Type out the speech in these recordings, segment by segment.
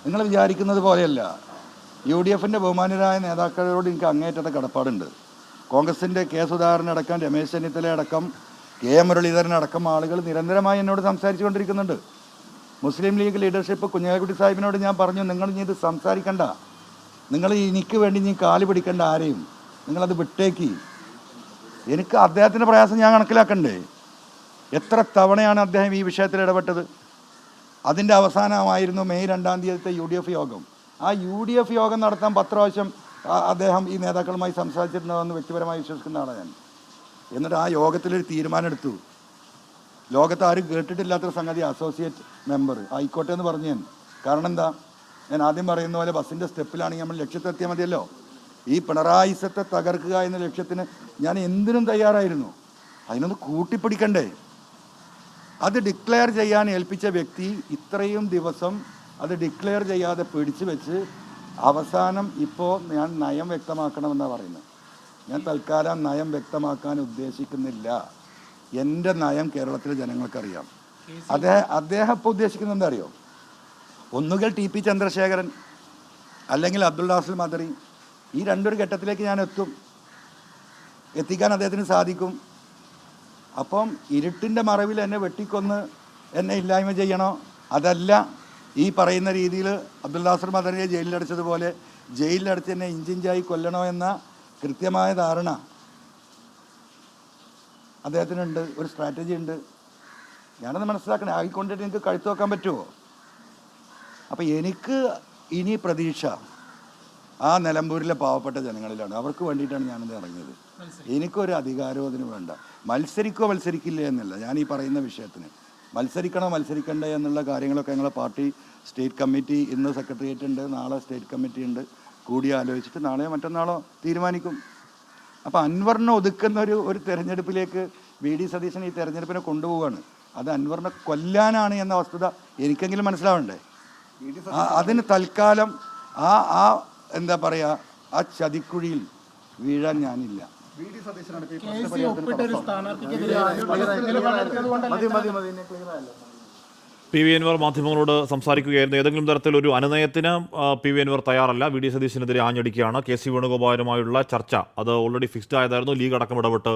നിങ്ങൾ വിചാരിക്കുന്നത് പോലെയല്ല. UDFിൻ്റെ ബഹുമാന്യരായ നേതാക്കളോട് എനിക്ക് അങ്ങേയറ്റത്തെ കടപ്പാടുണ്ട്. കോൺഗ്രസിൻ്റെ കെ സുധാകരനടക്കം, രമേശ് ചെന്നിത്തലയടക്കം, KM മുരളീധരനടക്കം ആളുകൾ നിരന്തരമായി എന്നോട് സംസാരിച്ചു കൊണ്ടിരിക്കുന്നുണ്ട്. മുസ്ലിം ലീഗ് ലീഡർഷിപ്പ് കുഞ്ഞാലിക്കുട്ടി സാഹിബിനോട് ഞാൻ പറഞ്ഞു, നിങ്ങൾ ഇനി ഇത് സംസാരിക്കണ്ട, നിങ്ങൾ എനിക്ക് വേണ്ടി നീ കാല് പിടിക്കേണ്ട ആരെയും, നിങ്ങളത് വിട്ടേക്ക്. എനിക്ക് അദ്ദേഹത്തിൻ്റെ പ്രയാസം ഞാൻ കണക്കിലാക്കണ്ടേ? എത്ര തവണയാണ് അദ്ദേഹം ഈ വിഷയത്തിൽ ഇടപെട്ടത്? അതിൻ്റെ അവസാനമായിരുന്നു മെയ് 2-ാം തീയതിത്തെ UDF യോഗം. ആ UDF യോഗം നടത്താൻ 10 പ്രാവശ്യം അദ്ദേഹം ഈ നേതാക്കളുമായി സംസാരിച്ചിട്ടുണ്ടാവുമെന്ന് വ്യക്തിപരമായി വിശ്വസിക്കുന്ന ആളാണ് ഞാൻ. എന്നിട്ട് ആ യോഗത്തിലൊരു തീരുമാനം എടുത്തു. ലോകത്ത് ആരും കേട്ടിട്ടില്ലാത്തൊരു സംഗതി അസോസിയേറ്റ് മെമ്പർ ആയിക്കോട്ടെ എന്ന് പറഞ്ഞു ഞാൻ. കാരണം എന്താ, ഞാൻ ആദ്യം പറയുന്ന പോലെ ബസ്സിൻ്റെ സ്റ്റെപ്പിലാണെങ്കിൽ നമ്മൾ ലക്ഷ്യത്തെത്തിയാൽ മതിയല്ലോ. ഈ പിണറായിസത്തെ തകർക്കുക എന്ന ലക്ഷ്യത്തിന് ഞാൻ എന്തിനും തയ്യാറായിരുന്നു. അതിനൊന്ന് കൂട്ടിപ്പിടിക്കണ്ടേ? അത് ഡിക്ലെയർ ചെയ്യാൻ ഏൽപ്പിച്ച വ്യക്തി ഇത്രയും ദിവസം അത് ഡിക്ലെയർ ചെയ്യാതെ പിടിച്ചു വെച്ച് അവസാനം ഇപ്പോൾ ഞാൻ നയം വ്യക്തമാക്കണമെന്നാണ് പറയുന്നത്. ഞാൻ തൽക്കാലം നയം വ്യക്തമാക്കാൻ ഉദ്ദേശിക്കുന്നില്ല. എൻ്റെ നയം കേരളത്തിലെ ജനങ്ങൾക്കറിയാം. അദ്ദേഹം ഇപ്പോൾ ഉദ്ദേശിക്കുന്നത് എന്താ അറിയോ? ഒന്നുകിൽ TP ചന്ദ്രശേഖരൻ അല്ലെങ്കിൽ അബ്ദുൽ നാസർ മദറി, ഈ രണ്ടൊരു ഘട്ടത്തിലേക്ക് ഞാൻ എത്തിക്കാൻ അദ്ദേഹത്തിന് സാധിക്കും. അപ്പം ഇരുട്ടിൻ്റെ മറവിൽ എന്നെ വെട്ടിക്കൊന്ന് എന്നെ ഇല്ലായ്മ ചെയ്യണോ? അതല്ല, ഈ പറയുന്ന രീതിയിൽ അബ്ദുൽ നാസർ മദറിയെ ജയിലിലടച്ചതുപോലെ ജയിലിലടച്ച് എന്നെ ഇഞ്ചിഞ്ചായി കൊല്ലണോ എന്ന കൃത്യമായ ധാരണ അദ്ദേഹത്തിനുണ്ട്. ഒരു സ്ട്രാറ്റജി ഉണ്ട്. ഞാനത് മനസ്സിലാക്കണേ. ആയിക്കൊണ്ടിട്ട് എനിക്ക് കഴുത്ത് വെക്കാൻ പറ്റുമോ? അപ്പം എനിക്ക് ഇനി പ്രതീക്ഷ ആ നിലമ്പൂരിലെ പാവപ്പെട്ട ജനങ്ങളിലാണ്. അവർക്ക് വേണ്ടിയിട്ടാണ് ഞാനിത് ഇറങ്ങിയത്. എനിക്കൊരു അധികാരവും അതിന് വേണ്ട. മത്സരിക്കില്ല എന്നല്ല ഞാൻ ഈ പറയുന്ന വിഷയത്തിന്. മത്സരിക്കണ്ടേ എന്നുള്ള കാര്യങ്ങളൊക്കെ ഞങ്ങളെ പാർട്ടി സ്റ്റേറ്റ് കമ്മിറ്റി, ഇന്ന് സെക്രട്ടേറിയറ്റ് ഉണ്ട്, നാളെ സ്റ്റേറ്റ് കമ്മിറ്റി ഉണ്ട്, കൂടി ആലോചിച്ചിട്ട് നാളെയോ മറ്റന്നാളോ തീരുമാനിക്കും. അപ്പോൾ അൻവറിനെ ഒതുക്കുന്ന ഒരു തെരഞ്ഞെടുപ്പിലേക്ക് VD സതീശൻ ഈ തെരഞ്ഞെടുപ്പിനെ കൊണ്ടുപോവുകയാണ്. അത് അൻവറിനെ കൊല്ലാനാണ് എന്ന വസ്തുത എനിക്കെങ്കിലും മനസ്സിലാവണ്ടേ? അതിന് തൽക്കാലം ആ എന്താ പറയുക, ആ ചതിക്കുഴിയിൽ വീഴാൻ ഞാനില്ല. PV അൻവർ മാധ്യമങ്ങളോട് സംസാരിക്കുകയായിരുന്നു. ഏതെങ്കിലും തരത്തിലൊരു അനുനയത്തിന് PV അൻവർ തയ്യാറല്ല. VD സതീശനെതിരെ ആഞ്ഞടിക്കുകയാണ്. KC വേണുഗോപാലുമായുള്ള ചർച്ച അത് ഓൾറെഡി ഫിക്സ്ഡ് ആയതായിരുന്നു. ലീഗ് അടക്കം ഇടപെട്ട്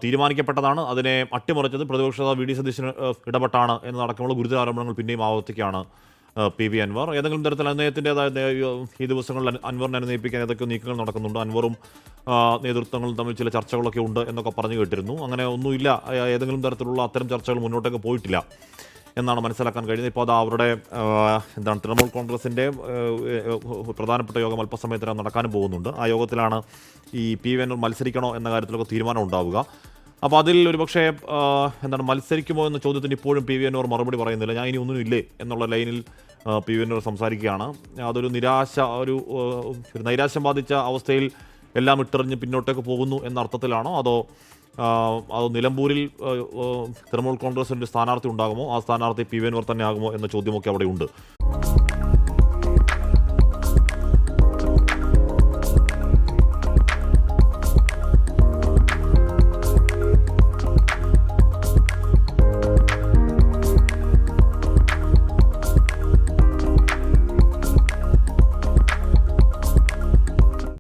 തീരുമാനിക്കപ്പെട്ടതാണ്. അതിനെ അട്ടിമറിച്ചത് പ്രതിപക്ഷ VD സതീശന് ഇടപെട്ടാണ് എന്നതടക്കമുള്ള ഗുരുതര ആരോപണങ്ങൾ പിന്നെയും ആവർത്തിക്കുകയാണ് PV അൻവർ. ഏതെങ്കിലും തരത്തിൽ അനുനയത്തിൻ്റെതായ ഈ ദിവസങ്ങളിൽ അൻവറിനെ അനുനയിപ്പിക്കാൻ ഏതൊക്കെയോ നീക്കങ്ങൾ നടക്കുന്നുണ്ട്. അൻവറും നേതൃത്വങ്ങളും തമ്മിൽ ചില ചർച്ചകളൊക്കെ ഉണ്ട് എന്നൊക്കെ പറഞ്ഞു കേട്ടിരുന്നു. അങ്ങനെ ഒന്നുമില്ല, ഏതെങ്കിലും തരത്തിലുള്ള അത്തരം ചർച്ചകൾ മുന്നോട്ടേക്ക് പോയിട്ടില്ല എന്നാണ് മനസ്സിലാക്കാൻ കഴിയുന്നത്. ഇപ്പോൾ അത് അവരുടെ തൃണമൂൽ കോൺഗ്രസിൻ്റെ പ്രധാനപ്പെട്ട യോഗം അല്പസമയത്തിനകം നടക്കാനും പോകുന്നുണ്ട്. ആ യോഗത്തിലാണ് ഈ PV അൻവർ മത്സരിക്കണോ എന്ന കാര്യത്തിലൊക്കെ തീരുമാനം ഉണ്ടാവുക. അപ്പോൾ അതിൽ ഒരുപക്ഷെ മത്സരിക്കുമോ എന്ന ചോദ്യത്തിന് ഇപ്പോഴും PV അൻവർ മറുപടി പറയുന്നില്ല. ഞാൻ ഇനി ഒന്നും ഇല്ലേ എന്നുള്ള ലൈനിൽ PV അൻവർ സംസാരിക്കുകയാണ്. അതൊരു ഒരു നൈരാശ്യം ബാധിച്ച അവസ്ഥയിൽ എല്ലാം ഇട്ടെറിഞ്ഞ് പിന്നോട്ടേക്ക് പോകുന്നു എന്ന അർത്ഥത്തിലാണോ, അതോ നിലമ്പൂരിൽ തൃണമൂൽ കോൺഗ്രസിൻ്റെ സ്ഥാനാർത്ഥി ഉണ്ടാകുമോ, ആ സ്ഥാനാർത്ഥി PV അൻവർ തന്നെ ആകുമോ എന്ന ചോദ്യമൊക്കെ അവിടെ ഉണ്ട്.